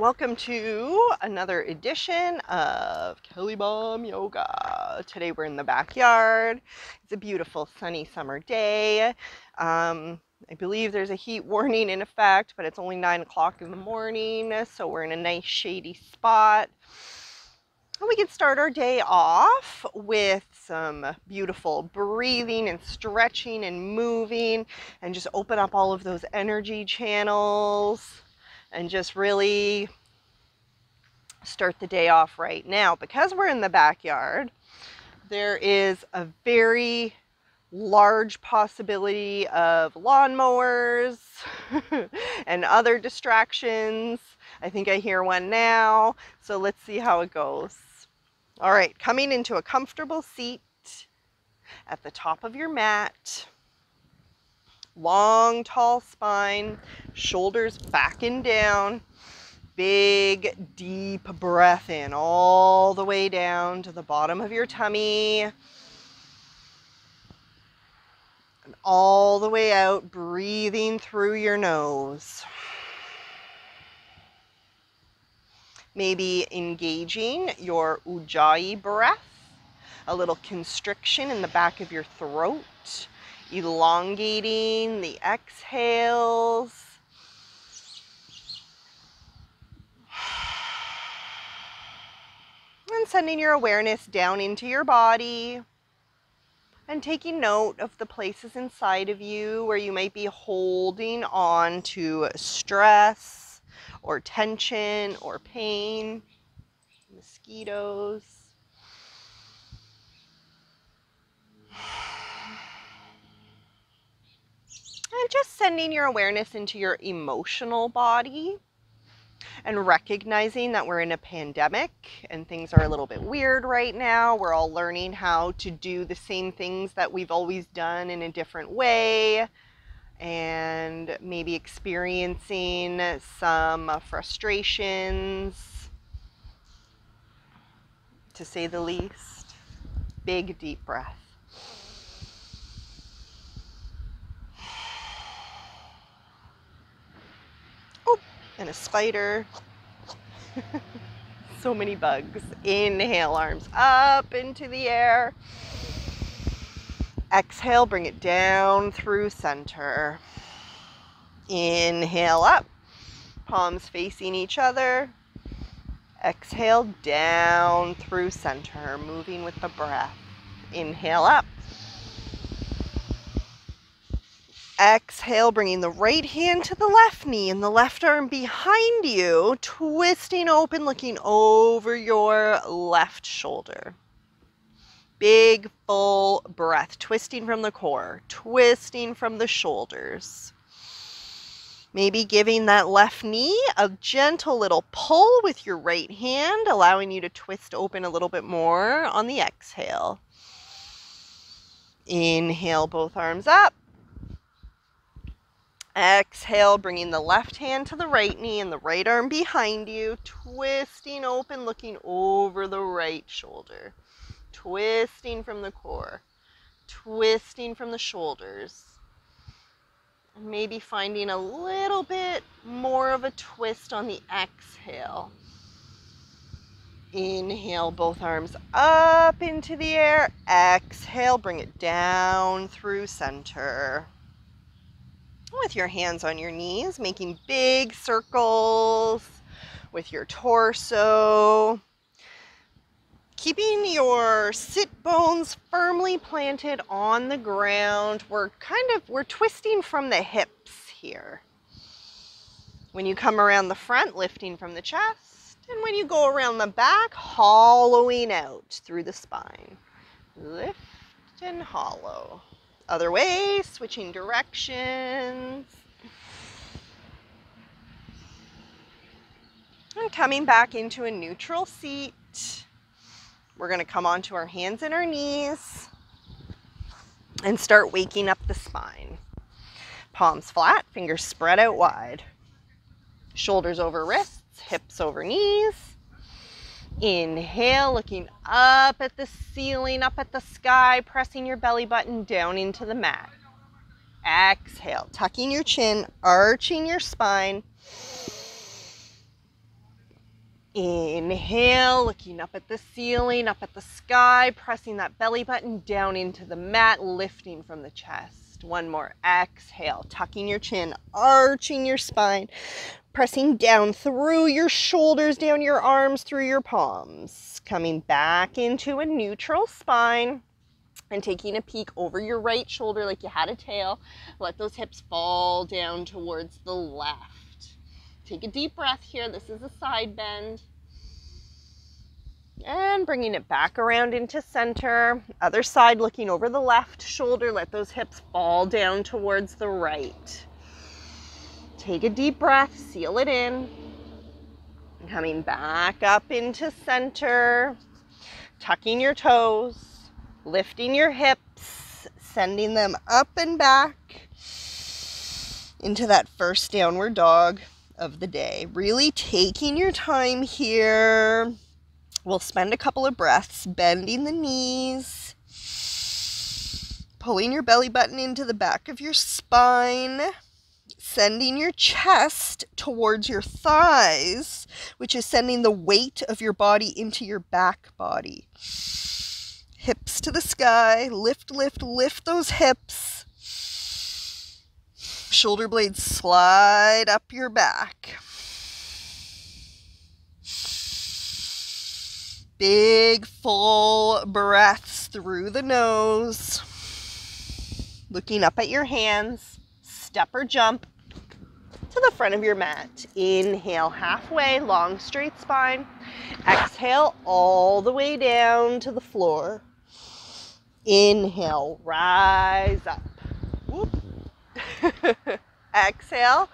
welcome to another edition of KellieBom Yoga. Today we're in the backyard. It's a beautiful sunny summer day. I believe there's a heat warning in effect, but it's only 9 o'clock in the morning, so we're in a nice shady spot. And we can start our day off with some beautiful breathing and stretching and moving, and just open up all of those energy channels and just really start the day off right. Now, because we're in the backyard, there is a very large possibility of lawnmowers and other distractions. I think I hear one now, so let's see how it goes. All right, coming into a comfortable seat at the top of your mat. Long, tall spine, shoulders back and down. Big, deep breath in all the way down to the bottom of your tummy. And all the way out, breathing through your nose. Maybe engaging your ujjayi breath, a little constriction in the back of your throat, elongating the exhales. And sending your awareness down into your body and taking note of the places inside of you where you might be holding on to stress or tension or pain, mosquitoes. And just sending your awareness into your emotional body and recognizing that we're in a pandemic and things are a little bit weird right now. We're all learning how to do the same things that we've always done in a different way, and maybe experiencing some frustrations, to say the least. Big, deep breath. Oh, and a spider. So many bugs. Inhale, arms up into the air. Exhale, bring it down through center. Inhale up, palms facing each other. Exhale, down through center, moving with the breath. Inhale up. Exhale, bringing the right hand to the left knee and the left arm behind you, twisting open, looking over your left shoulder. Big, full breath, twisting from the core, twisting from the shoulders. Maybe giving that left knee a gentle little pull with your right hand, allowing you to twist open a little bit more on the exhale. Inhale, both arms up. Exhale, bringing the left hand to the right knee and the right arm behind you, twisting open, looking over the right shoulder. Twisting from the core, twisting from the shoulders. And maybe finding a little bit more of a twist on the exhale. Inhale, both arms up into the air. Exhale, bring it down through center. With your hands on your knees, making big circles with your torso. Keeping your sit bones firmly planted on the ground. We're twisting from the hips here. When you come around the front, lifting from the chest. And when you go around the back, hollowing out through the spine. Lift and hollow. Other way, switching directions. And coming back into a neutral seat. We're going to come onto our hands and our knees and start waking up the spine. Palms flat, fingers spread out wide. Shoulders over wrists, hips over knees. Inhale, looking up at the ceiling, up at the sky, pressing your belly button down into the mat. Exhale, tucking your chin, arching your spine. Inhale, looking up at the ceiling, up at the sky, pressing that belly button down into the mat, lifting from the chest. One more. Exhale, tucking your chin, arching your spine, pressing down through your shoulders, down your arms, through your palms. Coming back into a neutral spine and taking a peek over your right shoulder like you had a tail. Let those hips fall down towards the left. Take a deep breath here. This is a side bend. And bringing it back around into center. Other side, looking over the left shoulder. Let those hips fall down towards the right. Take a deep breath. Seal it in. Coming back up into center. Tucking your toes. Lifting your hips. Sending them up and back into that first downward dog of the day. Really taking your time here. We'll spend a couple of breaths bending the knees, pulling your belly button into the back of your spine, sending your chest towards your thighs, which is sending the weight of your body into your back body. Hips to the sky, lift, lift, lift those hips. Shoulder blades slide up your back. Big, full breaths through the nose. Looking up at your hands. Step or jump to the front of your mat. Inhale halfway, long straight spine. Exhale all the way down to the floor. Inhale, rise up. Whoop. Exhale,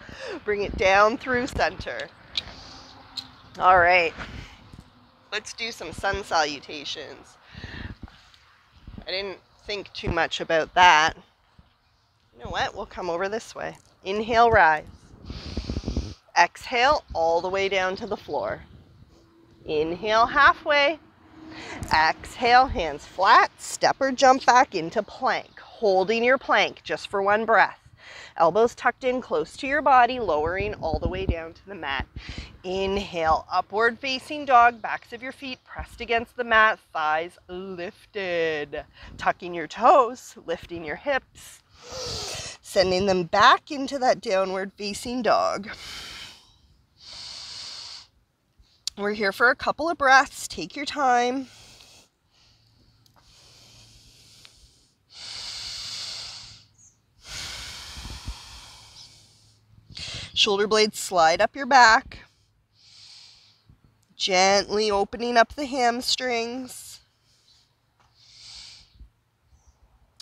bring it down through center. All right, let's do some sun salutations. I didn't think too much about that. You know what? We'll come over this way. Inhale, rise. Exhale, all the way down to the floor. Inhale, halfway. Exhale, hands flat. Step or jump back into plank. Holding your plank just for one breath. Elbows tucked in close to your body, lowering all the way down to the mat. Inhale, upward facing dog, backs of your feet pressed against the mat, thighs lifted. Tucking your toes, lifting your hips, sending them back into that downward facing dog. We're here for a couple of breaths. Take your time. Shoulder blades slide up your back. Gently opening up the hamstrings.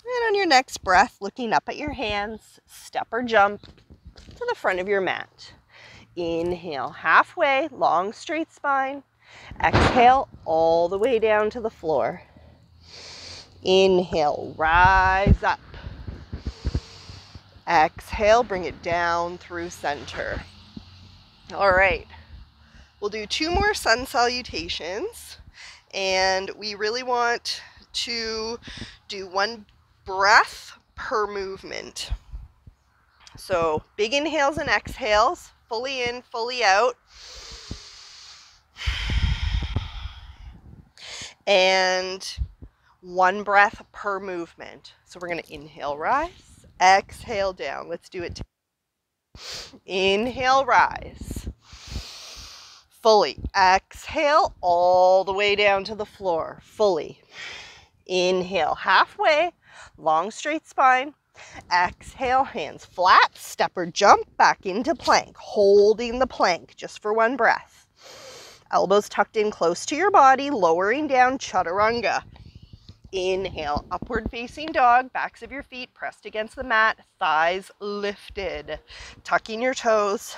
And on your next breath, looking up at your hands, step or jump to the front of your mat. Inhale, halfway, long straight spine. Exhale, all the way down to the floor. Inhale, rise up. Exhale, bring it down through center. All right, we'll do 2 more sun salutations, and we really want to do 1 breath per movement. So big inhales and exhales, fully in, fully out. And 1 breath per movement. So we're going to inhale, rise. Exhale down. Let's do it. Inhale, rise. Fully. Exhale all the way down to the floor. Fully. Inhale, halfway. Long straight spine. Exhale, hands flat. Step or jump back into plank. Holding the plank just for 1 breath. Elbows tucked in close to your body. Lowering down, chaturanga. Inhale, upward facing dog, backs of your feet pressed against the mat, thighs lifted. Tucking your toes,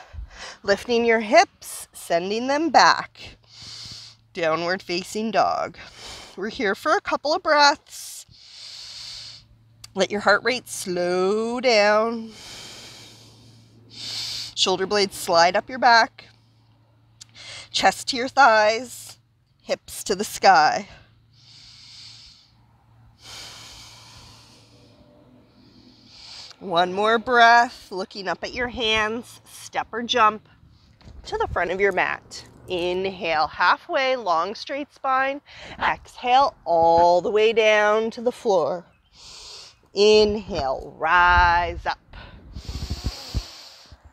lifting your hips, sending them back. Downward facing dog. We're here for a couple of breaths. Let your heart rate slow down. Shoulder blades slide up your back. Chest to your thighs, hips to the sky. One more breath, looking up at your hands, step or jump to the front of your mat. Inhale, halfway, long straight spine. Exhale, all the way down to the floor. Inhale, rise up.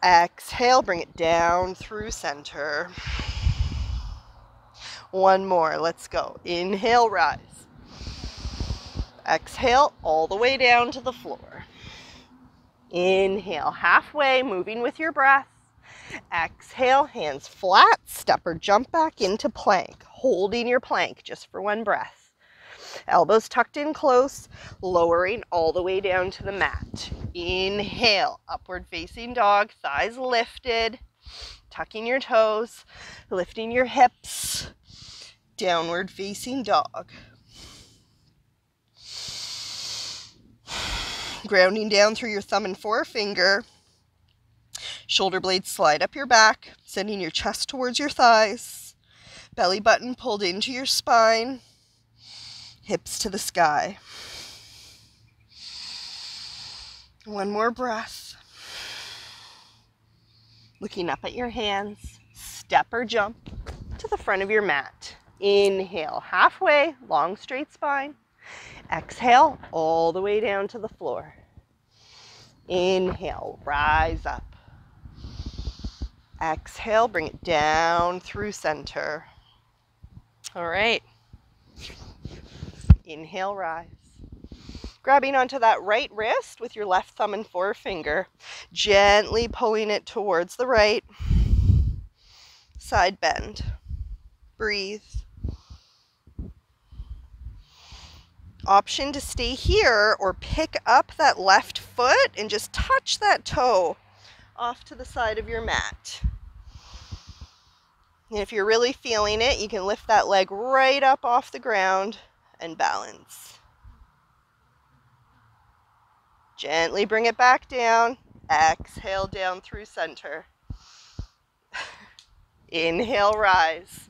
Exhale, bring it down through center. One more, let's go. Inhale, rise. Exhale, all the way down to the floor. Inhale, halfway, moving with your breath. Exhale, hands flat, step or jump back into plank, holding your plank just for one breath. Elbows tucked in close, lowering all the way down to the mat. Inhale, upward facing dog, thighs lifted, tucking your toes, lifting your hips, downward facing dog. Grounding down through your thumb and forefinger. Shoulder blades slide up your back, sending your chest towards your thighs. Belly button pulled into your spine. Hips to the sky. One more breath. Looking up at your hands. Step or jump to the front of your mat. Inhale, halfway, long straight spine. Exhale, all the way down to the floor. Inhale, rise up. Exhale, bring it down through center. All right. Inhale, rise. Grabbing onto that right wrist with your left thumb and forefinger, gently pulling it towards the right. Side bend. Breathe. Option to stay here or pick up that left foot and just touch that toe off to the side of your mat. And if you're really feeling it, you can lift that leg right up off the ground and balance. Gently bring it back down. Exhale down through center. Inhale, rise.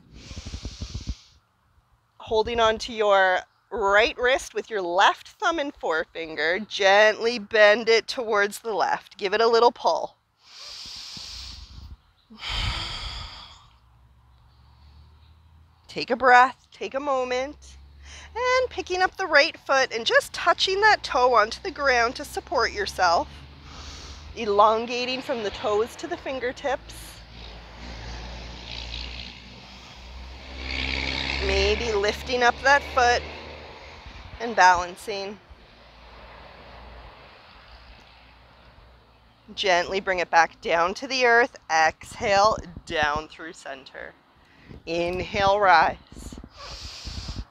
Holding on to your right wrist with your left thumb and forefinger, gently bend it towards the left. Give it a little pull. Take a breath, take a moment, and picking up the right foot and just touching that toe onto the ground to support yourself. Elongating from the toes to the fingertips. Maybe lifting up that foot and balancing. Gently bring it back down to the earth. Exhale, down through center. Inhale, rise.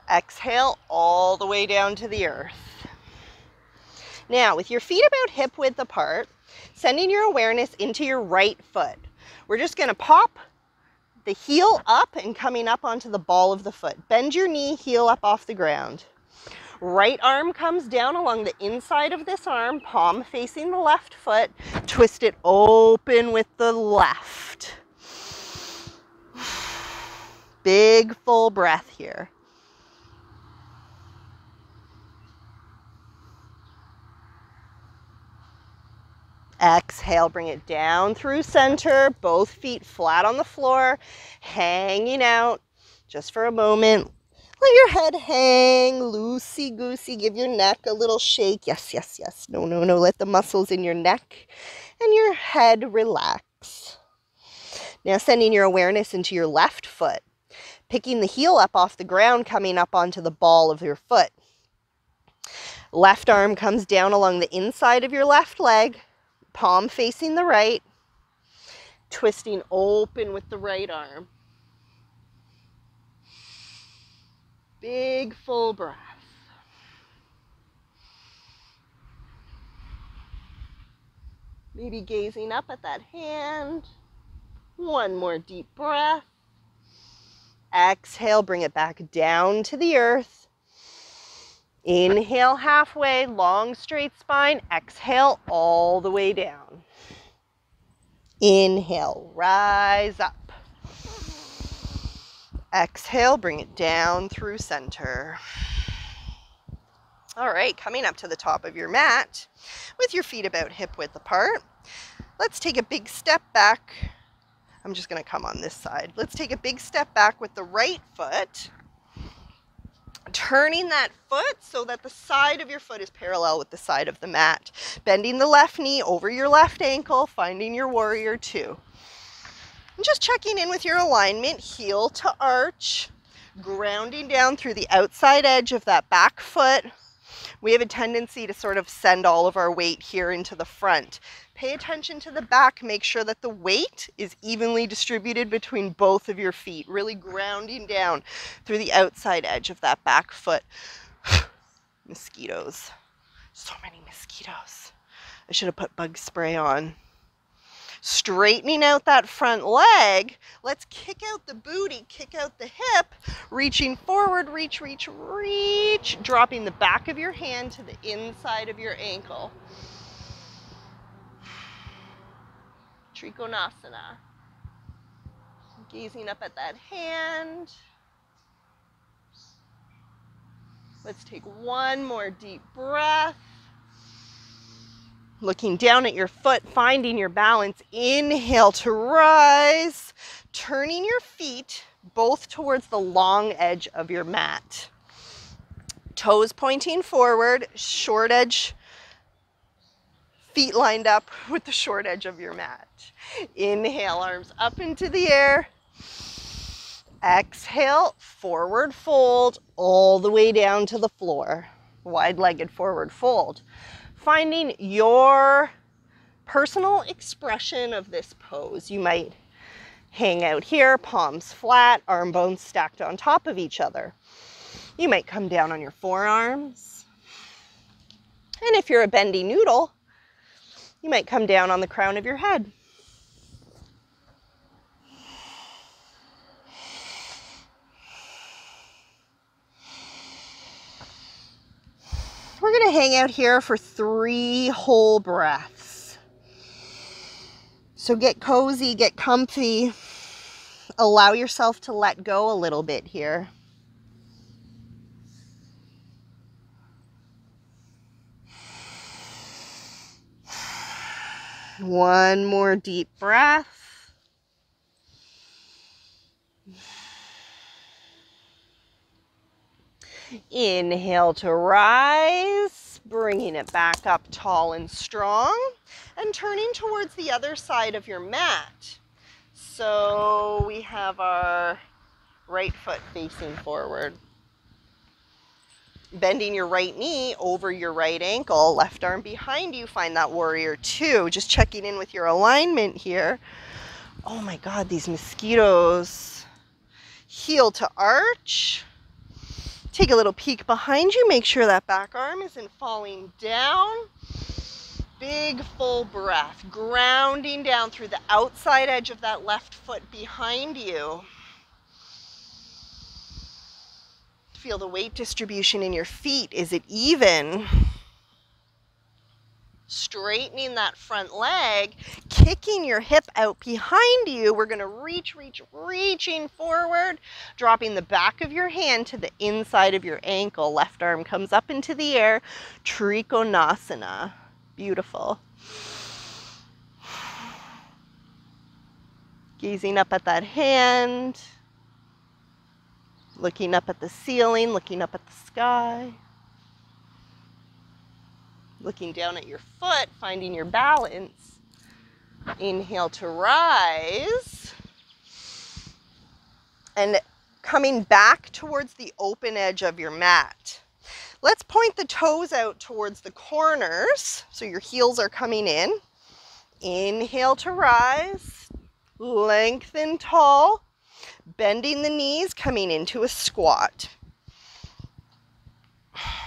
Exhale, all the way down to the earth. Now, with your feet about hip width apart, sending your awareness into your right foot. We're just going to pop the heel up and coming up onto the ball of the foot. Bend your knee, heel up off the ground. Right arm comes down along the inside of this arm, palm facing the left foot. Twist it open with the left. Big full breath here. Exhale, bring it down through center, both feet flat on the floor, hanging out just for a moment. Let your head hang, loosey-goosey, give your neck a little shake. Yes, yes, yes. No, no, no. Let the muscles in your neck and your head relax. Now sending your awareness into your left foot, picking the heel up off the ground, coming up onto the ball of your foot. Left arm comes down along the inside of your left leg, palm facing the right, twisting open with the right arm. Big full breath. Maybe gazing up at that hand. One more deep breath. Exhale, bring it back down to the earth. Inhale halfway, long straight spine. Exhale all the way down. Inhale, rise up. Exhale, bring it down through center. All right, coming up to the top of your mat with your feet about hip width apart. Let's take a big step back, I'm just going to come on this side. Let's take a big step back with the right foot. Turning that foot so that the side of your foot is parallel with the side of the mat. Bending the left knee over your left ankle, finding your warrior two. And just checking in with your alignment, heel to arch, grounding down through the outside edge of that back foot. We have a tendency to sort of send all of our weight here into the front. Pay attention to the back. Make sure that the weight is evenly distributed between both of your feet, really grounding down through the outside edge of that back foot. Mosquitoes. So many mosquitoes. I should have put bug spray on. Straightening out that front leg. Let's kick out the booty, kick out the hip, reaching forward, reach, reach, reach, dropping the back of your hand to the inside of your ankle. Trikonasana. Gazing up at that hand. Let's take one more deep breath. Looking down at your foot, finding your balance. Inhale to rise. Turning your feet both towards the long edge of your mat. Toes pointing forward, short edge, feet lined up with the short edge of your mat. Inhale, arms up into the air. Exhale, forward fold all the way down to the floor. Wide-legged forward fold. Finding your personal expression of this pose. You might hang out here, palms flat, arm bones stacked on top of each other. You might come down on your forearms. And if you're a bendy noodle, you might come down on the crown of your head. We're going to hang out here for 3 whole breaths. So get cozy, get comfy. Allow yourself to let go a little bit here. One more deep breath. Inhale to rise, bringing it back up tall and strong, and turning towards the other side of your mat. So we have our right foot facing forward. Bending your right knee over your right ankle, left arm behind you, find that warrior two. Just checking in with your alignment here. Oh my God, these mosquitoes. Heel to arch. Take a little peek behind you. Make sure that back arm isn't falling down. Big full breath, grounding down through the outside edge of that left foot behind you. Feel the weight distribution in your feet. Is it even? Straightening that front leg, kicking your hip out behind you. We're going to reaching forward, dropping the back of your hand to the inside of your ankle. Left arm comes up into the air. Trikonasana. Beautiful. Gazing up at that hand. Looking up at the ceiling, looking up at the sky. Looking down at your foot, finding your balance. Inhale to rise. And coming back towards the open edge of your mat. Let's point the toes out towards the corners, so your heels are coming in. Inhale to rise. Lengthen tall. Bending the knees, coming into a squat.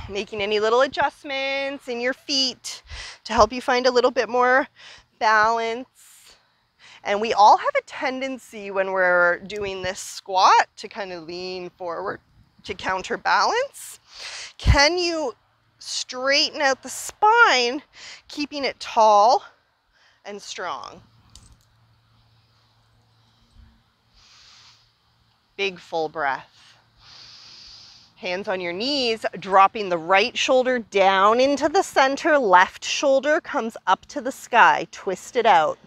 Making any little adjustments in your feet to help you find a little bit more balance. And we all have a tendency when we're doing this squat to kind of lean forward to counterbalance. Can you straighten out the spine, keeping it tall and strong? Big full breath. Hands on your knees, dropping the right shoulder down into the center. Left shoulder comes up to the sky. Twist it out.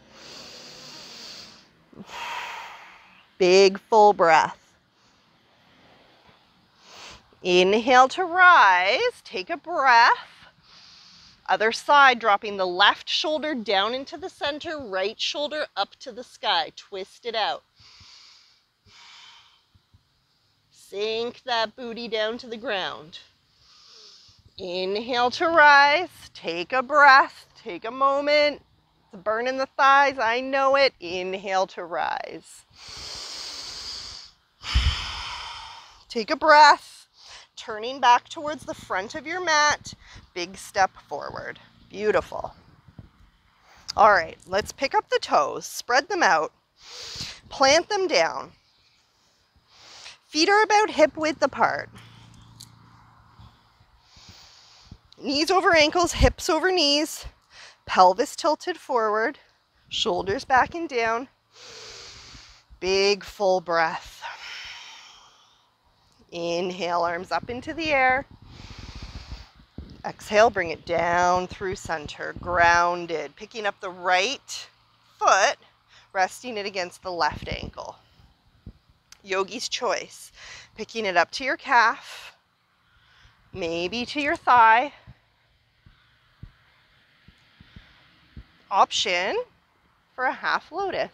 Big full breath. Inhale to rise. Take a breath. Other side, dropping the left shoulder down into the center, right shoulder up to the sky. Twist it out. Sink that booty down to the ground. Inhale to rise. Take a breath. Take a moment. It's burning the thighs. I know it. Inhale to rise. Take a breath. Turning back towards the front of your mat. Big step forward. Beautiful. All right, let's pick up the toes. Spread them out. Plant them down. Feet are about hip width apart. Knees over ankles, hips over knees. Pelvis tilted forward. Shoulders back and down. Big full breath. Inhale, arms up into the air. Exhale, bring it down through center, grounded. Picking up the right foot, resting it against the left ankle. Yogi's choice. Picking it up to your calf, maybe to your thigh. Option for a half lotus.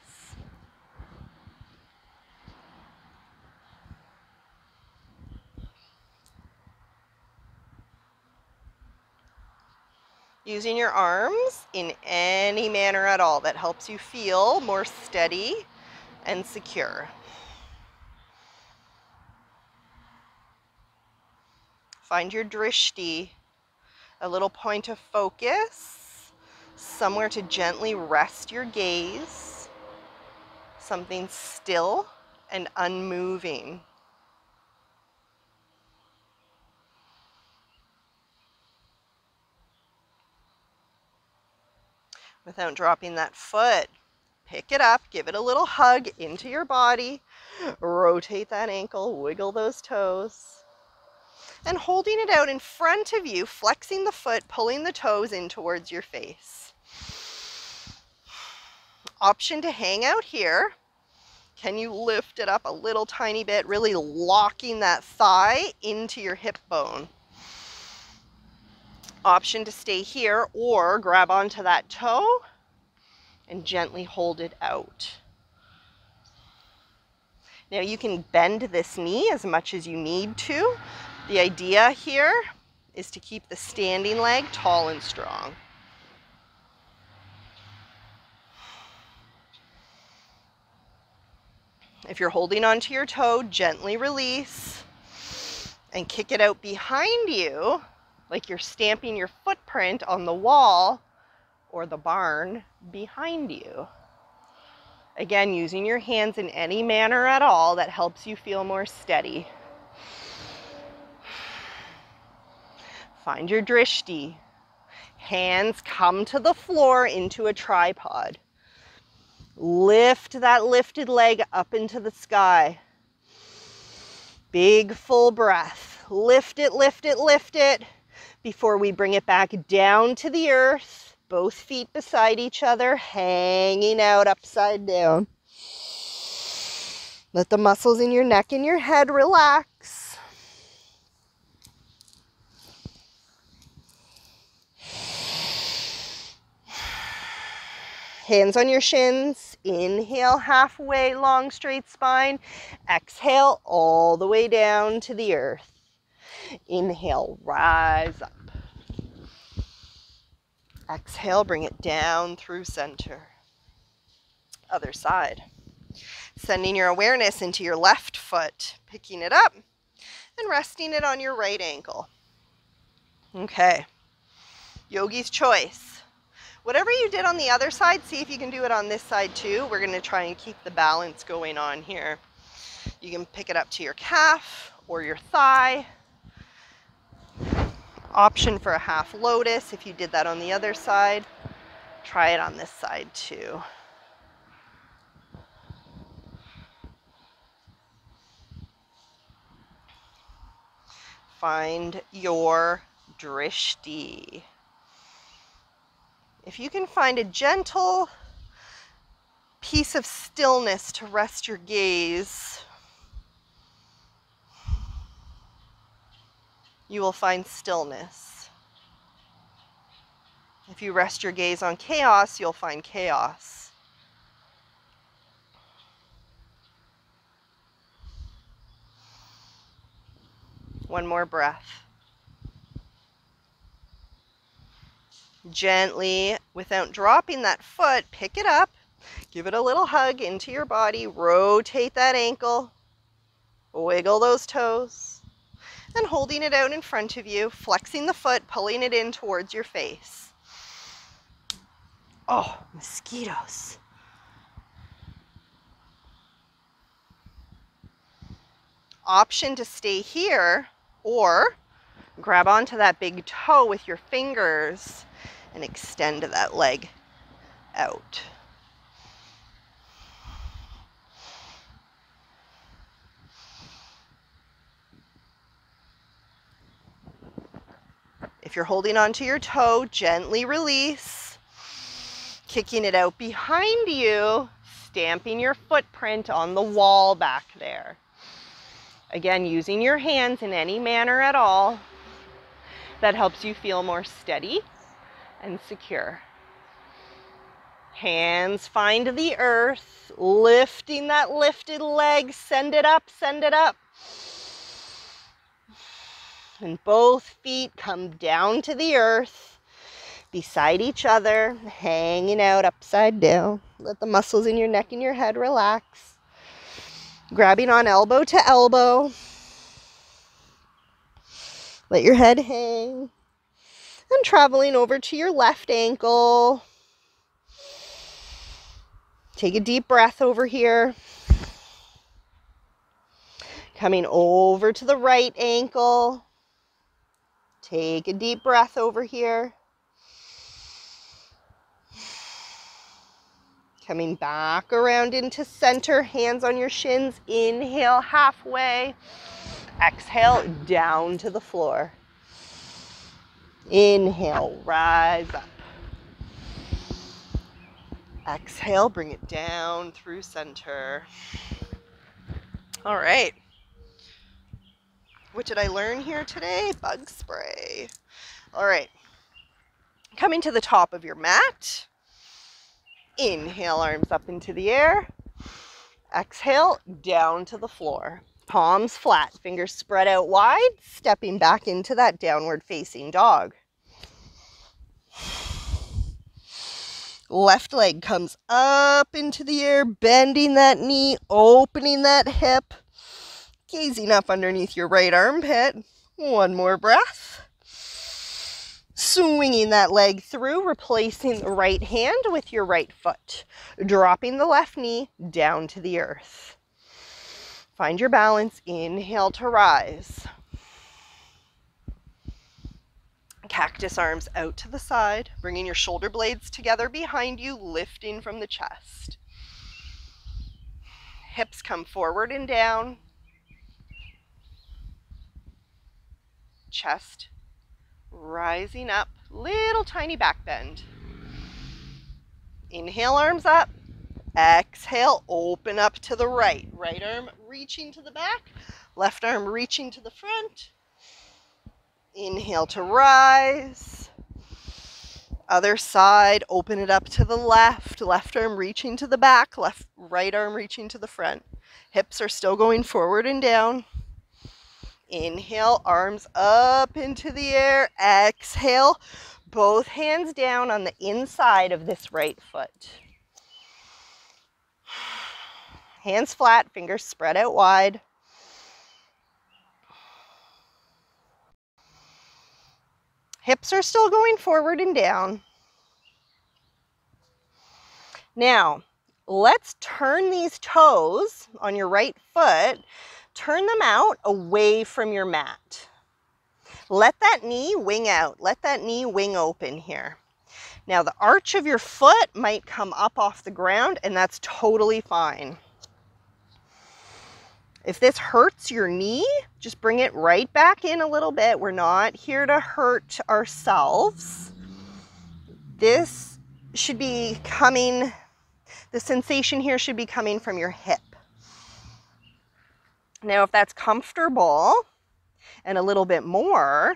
Using your arms in any manner at all that helps you feel more steady and secure. Find your drishti, a little point of focus, somewhere to gently rest your gaze, something still and unmoving. Without dropping that foot, pick it up, give it a little hug into your body, rotate that ankle, wiggle those toes, and holding it out in front of you, flexing the foot, pulling the toes in towards your face. Option to hang out here. Can you lift it up a little tiny bit, really locking that thigh into your hip bone? Option to stay here or grab onto that toe and gently hold it out. Now you can bend this knee as much as you need to. The idea here is to keep the standing leg tall and strong. If you're holding onto your toe, gently release and kick it out behind you, like you're stamping your footprint on the wall or the barn behind you. Again, using your hands in any manner at all that helps you feel more steady. Find your drishti. Hands come to the floor into a tripod. Lift that lifted leg up into the sky. Big full breath. Lift it, lift it, lift it. Before we bring it back down to the earth, both feet beside each other, hanging out upside down. Let the muscles in your neck and your head relax. Hands on your shins. Inhale, halfway, long straight spine. Exhale, all the way down to the earth. Inhale, rise up. Exhale, bring it down through center. Other side. Sending your awareness into your left foot, picking it up and resting it on your right ankle. Okay. Yogi's choice. Whatever you did on the other side, see if you can do it on this side too. We're going to try and keep the balance going on here. You can pick it up to your calf or your thigh. Option for a half lotus if you did that on the other side. Try it on this side too. Find your drishti. If you can find a gentle piece of stillness to rest your gaze, you will find stillness. If you rest your gaze on chaos, you'll find chaos. One more breath. Gently, without dropping that foot, pick it up, give it a little hug into your body, rotate that ankle, wiggle those toes, and holding it out in front of you, flexing the foot, pulling it in towards your face. Oh, mosquitoes. Option to stay here, or grab onto that big toe with your fingers and extend that leg out. If you're holding onto your toe, gently release, kicking it out behind you, stamping your footprint on the wall back there. Again, using your hands in any manner at all that helps you feel more steady and secure. Hands find the earth, lifting that lifted leg, send it up, send it up. And both feet come down to the earth, beside each other, hanging out upside down. Let the muscles in your neck and your head relax. Grabbing on elbow to elbow. Let your head hang. And traveling over to your left ankle. Take a deep breath over here. Coming over to the right ankle. Take a deep breath over here. Coming back around into center, hands on your shins. Inhale halfway. Exhale down to the floor. Inhale, rise up. Exhale, bring it down through center. All right. What did I learn here today? Bug spray. All right. Coming to the top of your mat. Inhale, arms up into the air. Exhale, down to the floor. Palms flat, fingers spread out wide, stepping back into that downward facing dog. Left leg comes up into the air, bending that knee, opening that hip, gazing up underneath your right armpit. One more breath. Swinging that leg through, replacing the right hand with your right foot. Dropping the left knee down to the earth. Find your balance. Inhale to rise. Cactus arms out to the side, bringing your shoulder blades together behind you, lifting from the chest. Hips come forward and down. Chest rising up, little tiny back bend. Inhale, arms up. Exhale, open up to the right. Right arm reaching to the back, left arm reaching to the front. Inhale to rise. Other side, open it up to the left. Left arm reaching to the back, right arm reaching to the front. Hips are still going forward and down. Inhale, arms up into the air. Exhale, both hands down on the inside of this right foot. Hands flat, fingers spread out wide. Hips are still going forward and down. Now, let's turn these toes on your right foot, turn them out away from your mat. Let that knee wing out. Let that knee wing open here. Now, the arch of your foot might come up off the ground, and that's totally fine. If this hurts your knee, just bring it right back in a little bit. We're not here to hurt ourselves. This should be coming The sensation here should be coming from your hip. Now, if that's comfortable and a little bit more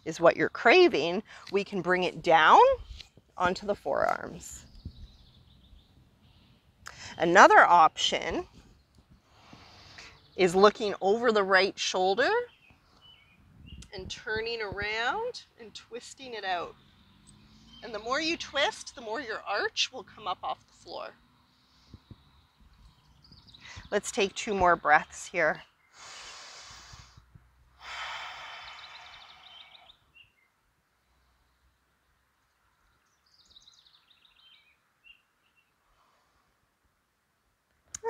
is what you're craving, we can bring it down onto the forearms. Another option is looking over the right shoulder and turning around and twisting it out. And the more you twist, the more your arch will come up off the floor. Let's take 2 more breaths here.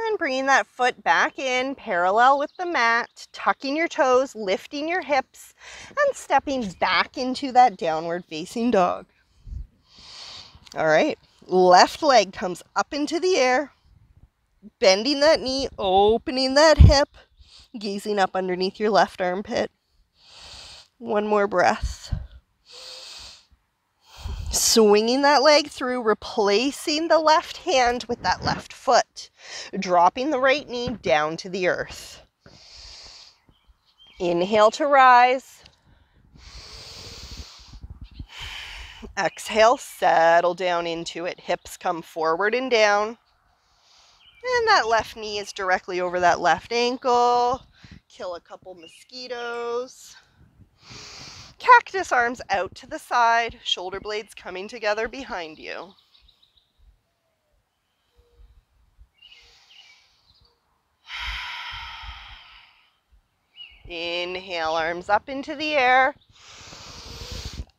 And bringing that foot back in, parallel with the mat, tucking your toes, lifting your hips, and stepping back into that downward facing dog. All right, left leg comes up into the air, bending that knee, opening that hip, gazing up underneath your left armpit. 1 more breath. Swinging that leg through, replacing the left hand with that left foot, dropping the right knee down to the earth. Inhale to rise. Exhale, settle down into it. Hips come forward and down. And that left knee is directly over that left ankle. Kill a couple mosquitoes. Cactus arms out to the side, shoulder blades coming together behind you. Inhale, arms up into the air.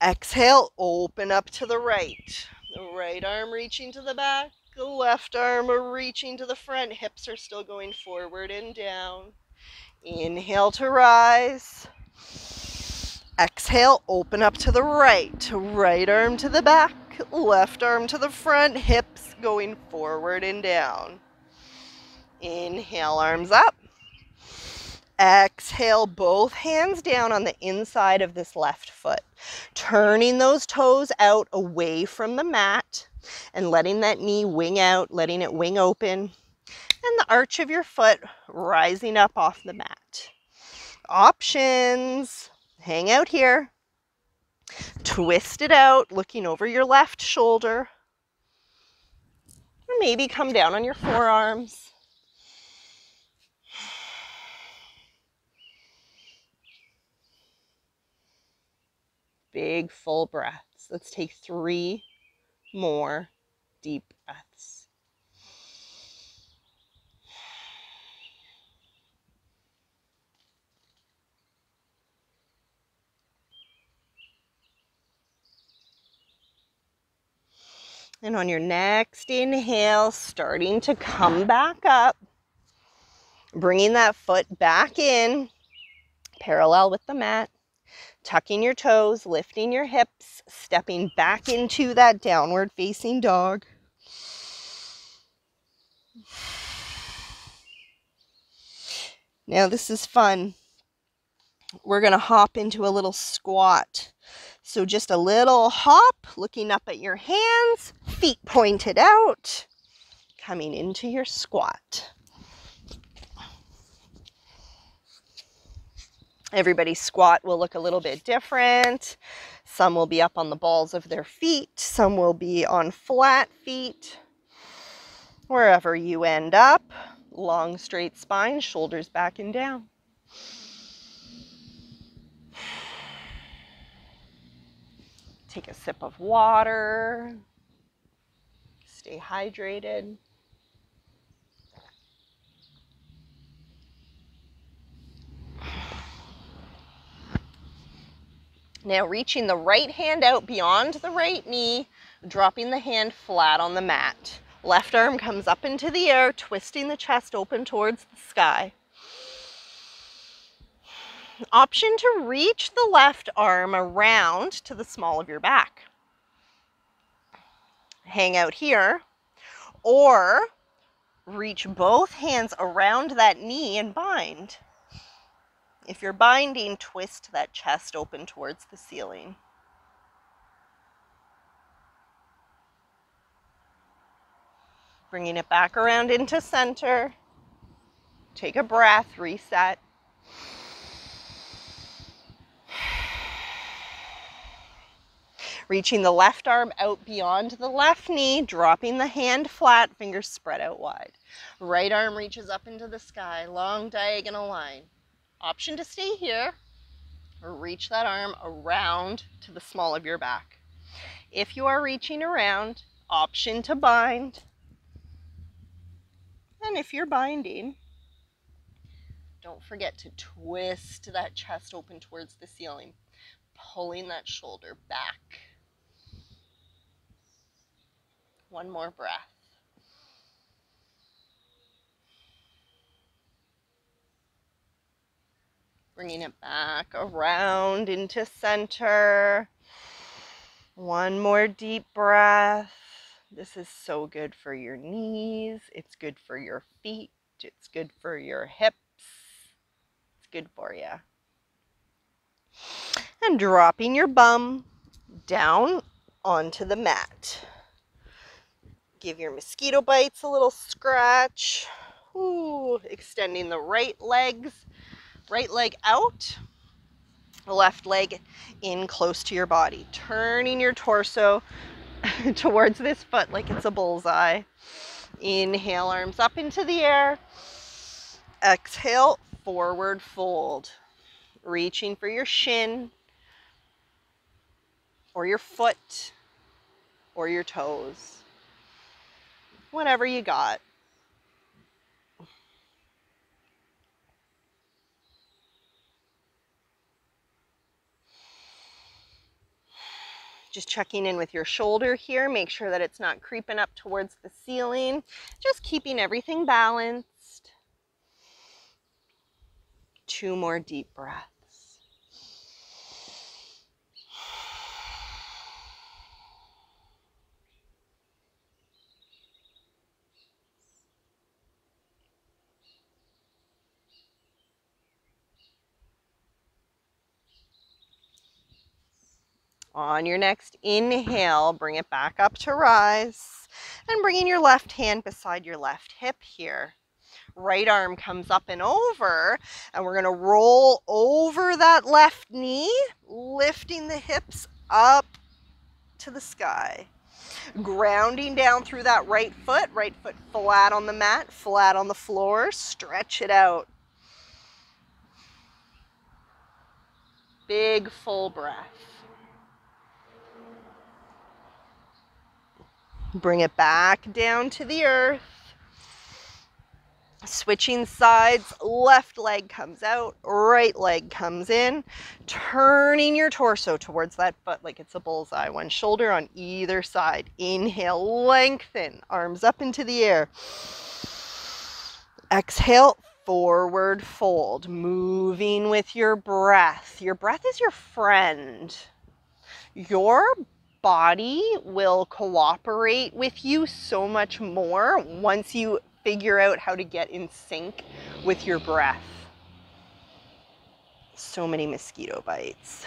Exhale, open up to the right. The right arm reaching to the back, the left arm reaching to the front. Hips are still going forward and down. Inhale to rise. Exhale, open up to the right. Right arm to the back, left arm to the front, hips going forward and down. Inhale, arms up. Exhale, both hands down on the inside of this left foot. Turning those toes out away from the mat and letting that knee wing out, letting it wing open. And the arch of your foot rising up off the mat. Options. Hang out here. Twist it out, looking over your left shoulder. Or maybe come down on your forearms. Big full breaths. Let's take 3 more deep breaths. And on your next inhale, starting to come back up, bringing that foot back in, parallel with the mat, tucking your toes, lifting your hips, stepping back into that downward facing dog. Now this is fun. We're going to hop into a little squat. So just a little hop, looking up at your hands, feet pointed out, coming into your squat. Everybody's squat will look a little bit different. Some will be up on the balls of their feet. Some will be on flat feet. Wherever you end up, long straight spine, shoulders back and down. Take a sip of water. Stay hydrated. Now reaching the right hand out beyond the right knee, dropping the hand flat on the mat. Left arm comes up into the air, twisting the chest open towards the sky. Option to reach the left arm around to the small of your back. Hang out here, or reach both hands around that knee and bind. If you're binding, twist that chest open towards the ceiling. Bringing it back around into center. Take a breath, reset. Reaching the left arm out beyond the left knee, dropping the hand flat, fingers spread out wide. Right arm reaches up into the sky, long diagonal line. Option to stay here, or reach that arm around to the small of your back. If you are reaching around, option to bind. And if you're binding, don't forget to twist that chest open towards the ceiling, pulling that shoulder back. One more breath. Bringing it back around into center. One more deep breath. This is so good for your knees. It's good for your feet. It's good for your hips. It's good for you. And dropping your bum down onto the mat. Give your mosquito bites a little scratch. Ooh, extending the right leg out, left leg in close to your body. Turning your torso towards this foot like it's a bullseye. Inhale, arms up into the air. Exhale, forward fold. Reaching for your shin or your foot or your toes. Whatever you got. Just checking in with your shoulder here. Make sure that it's not creeping up towards the ceiling. Just keeping everything balanced. 2 more deep breaths. On your next inhale, bring it back up to rise, and bringing your left hand beside your left hip here. Right arm comes up and over, and we're going to roll over that left knee, lifting the hips up to the sky. Grounding down through that right foot flat on the mat, flat on the floor. Stretch it out. Big full breath. Bring it back down to the earth. Switching sides, left leg comes out, right leg comes in. Turning your torso towards that foot like it's a bullseye. One shoulder on either side. Inhale, lengthen, arms up into the air. Exhale, forward fold. Moving with your breath. Your breath is your friend. Your body will cooperate with you so much more once you figure out how to get in sync with your breath. So many mosquito bites.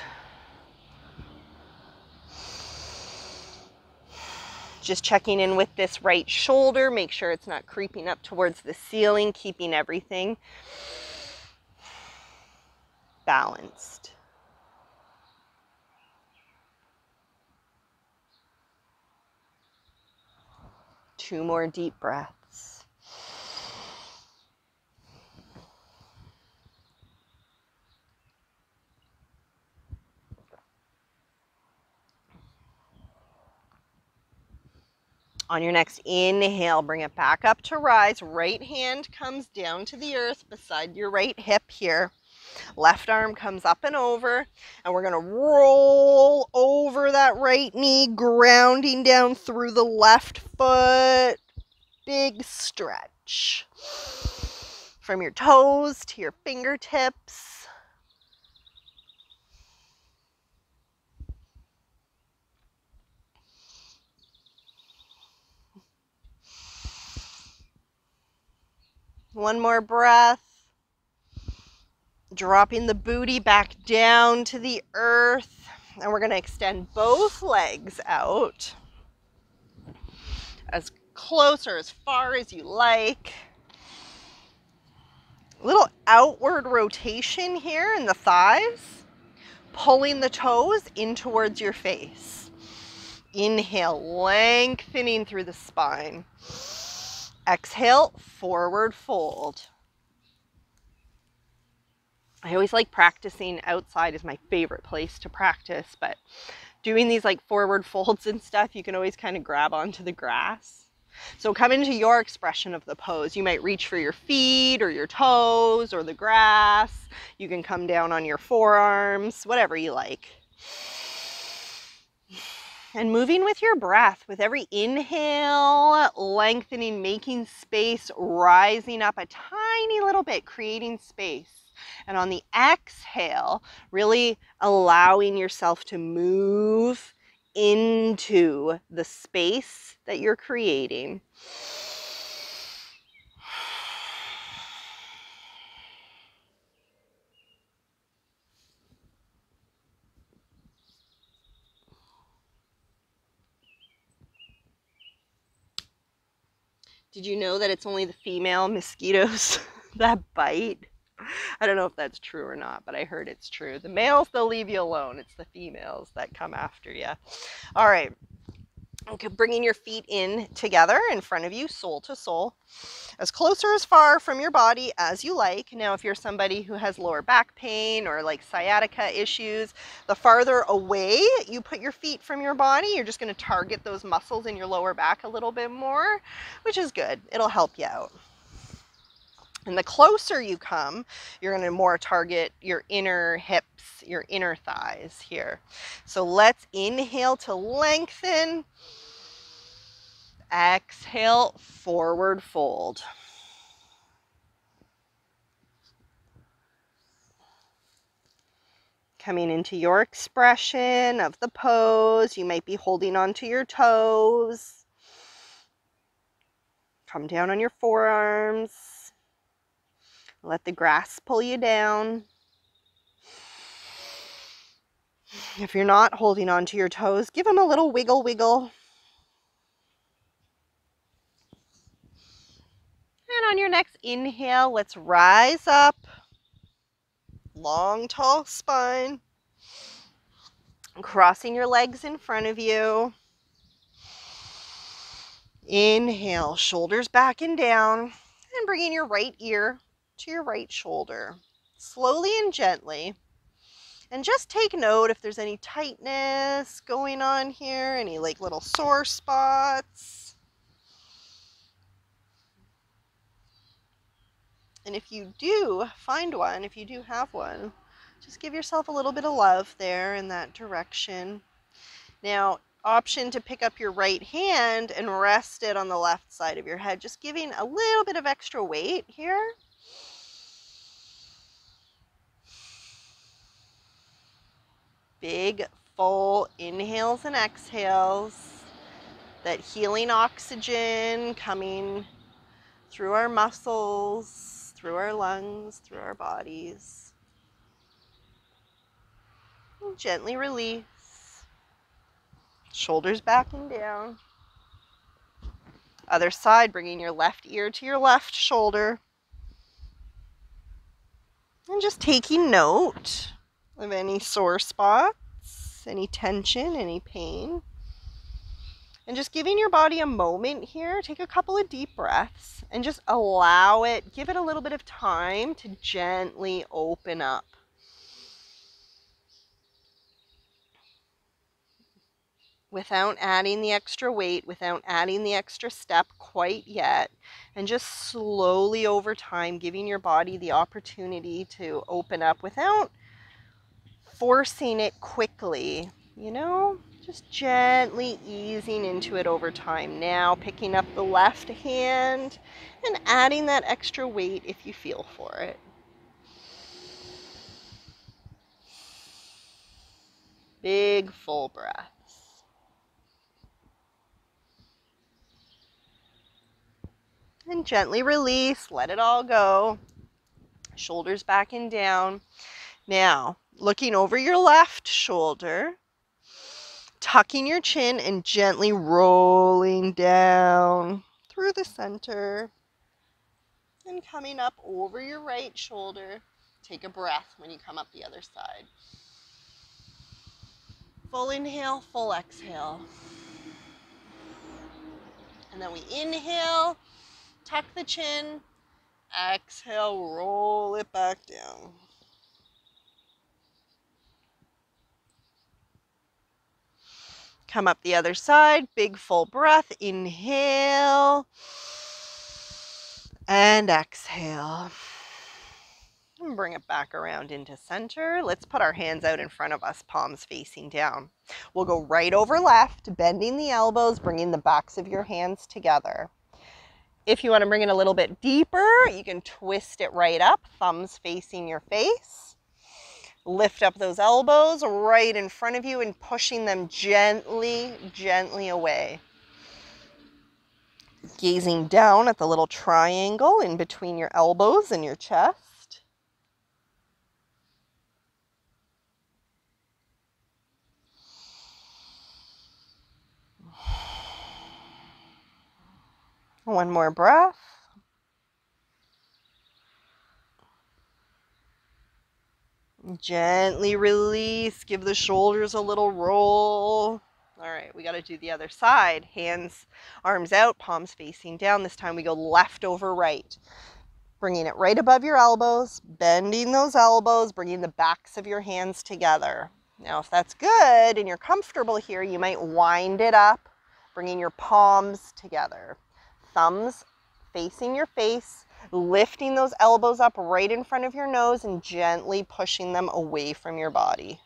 Just checking in with this right shoulder. Make sure it's not creeping up towards the ceiling, keeping everything balanced. Two more deep breaths. On your next inhale, bring it back up to rise. Right hand comes down to the earth beside your right hip here. Left arm comes up and over, and we're going to roll over that right knee, grounding down through the left foot. Big stretch from your toes to your fingertips. One more breath. Dropping the booty back down to the earth. And we're going to extend both legs out as closer, as far as you like. A little outward rotation here in the thighs, pulling the toes in towards your face. Inhale, lengthening through the spine. Exhale, forward fold. I always like practicing outside is my favorite place to practice, but doing these like forward folds and stuff, you can always kind of grab onto the grass. So come into your expression of the pose. You might reach for your feet or your toes or the grass. You can come down on your forearms, whatever you like. And moving with your breath, with every inhale, lengthening, making space, rising up a tiny little bit, creating space. And on the exhale, really allowing yourself to move into the space that you're creating. Did you know that it's only the female mosquitoes that bite? I don't know if that's true or not, but I heard it's true. The males, they'll leave you alone. It's the females that come after you. All right. Okay, bringing your feet in together in front of you, sole to sole, as close or as far from your body as you like. Now, if you're somebody who has lower back pain or like sciatica issues, the farther away you put your feet from your body, you're just going to target those muscles in your lower back a little bit more, which is good. It'll help you out. And the closer you come, you're going to more target your inner hips, your inner thighs here. So let's inhale to lengthen. Exhale, forward fold. Coming into your expression of the pose, you might be holding onto your toes. Come down on your forearms. Let the grass pull you down. If you're not holding onto your toes, give them a little wiggle, wiggle. And on your next inhale, let's rise up. Long, tall spine. Crossing your legs in front of you. Inhale, shoulders back and down, and bringing your right ear to your right shoulder, slowly and gently. And just take note if there's any tightness going on here, any like little sore spots. And if you do find one, if you do have one, just give yourself a little bit of love there in that direction. Now, option to pick up your right hand and rest it on the left side of your head, just giving a little bit of extra weight here. Big, full inhales and exhales. That healing oxygen coming through our muscles, through our lungs, through our bodies. And gently release. Shoulders back and down. Other side, bringing your left ear to your left shoulder. And just taking note of any sore spots, any tension, any pain. And just giving your body a moment here. Take a couple of deep breaths and just allow it, give it a little bit of time to gently open up. Without adding the extra weight, without adding the extra step quite yet, and just slowly over time giving your body the opportunity to open up without forcing it quickly, you know, just gently easing into it over time. Now picking up the left hand and adding that extra weight if you feel for it. Big full breath. And gently release, let it all go. Shoulders back and down. Now, looking over your left shoulder, tucking your chin and gently rolling down through the center and coming up over your right shoulder. Take a breath when you come up the other side. Full inhale, full exhale. And then we inhale, tuck the chin, exhale, roll it back down. Come up the other side, big full breath, inhale and exhale. And bring it back around into center. Let's put our hands out in front of us, palms facing down. We'll go right over left, bending the elbows, bringing the backs of your hands together. If you want to bring it a little bit deeper, you can twist it right up, thumbs facing your face. Lift up those elbows right in front of you and pushing them gently, gently away. Gazing down at the little triangle in between your elbows and your chest. One more breath. Gently release, give the shoulders a little roll. All right, we got to do the other side. Hands, arms out, palms facing down. This time we go left over right. Bringing it right above your elbows, bending those elbows, bringing the backs of your hands together. Now, if that's good and you're comfortable here, you might wind it up, bringing your palms together. Thumbs facing your face, lifting those elbows up right in front of your nose and gently pushing them away from your body.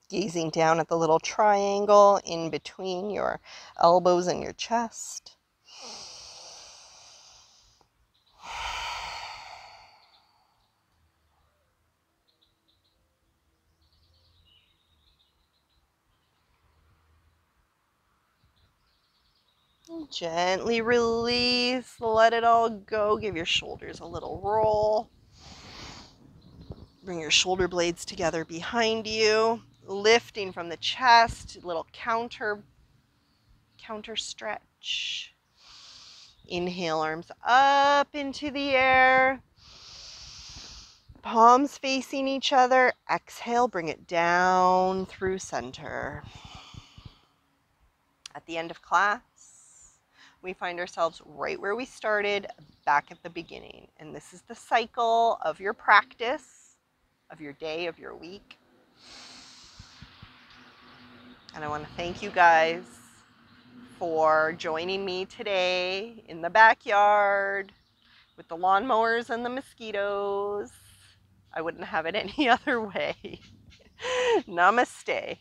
Gazing down at the little triangle in between your elbows and your chest. Gently release, let it all go. Give your shoulders a little roll. Bring your shoulder blades together behind you. Lifting from the chest, little counter stretch. Inhale, arms up into the air. Palms facing each other. Exhale, bring it down through center. At the end of class, we find ourselves right where we started, back at the beginning. And this is the cycle of your practice, of your day, of your week. And I want to thank you guys for joining me today in the backyard with the lawnmowers and the mosquitoes. I wouldn't have it any other way. Namaste.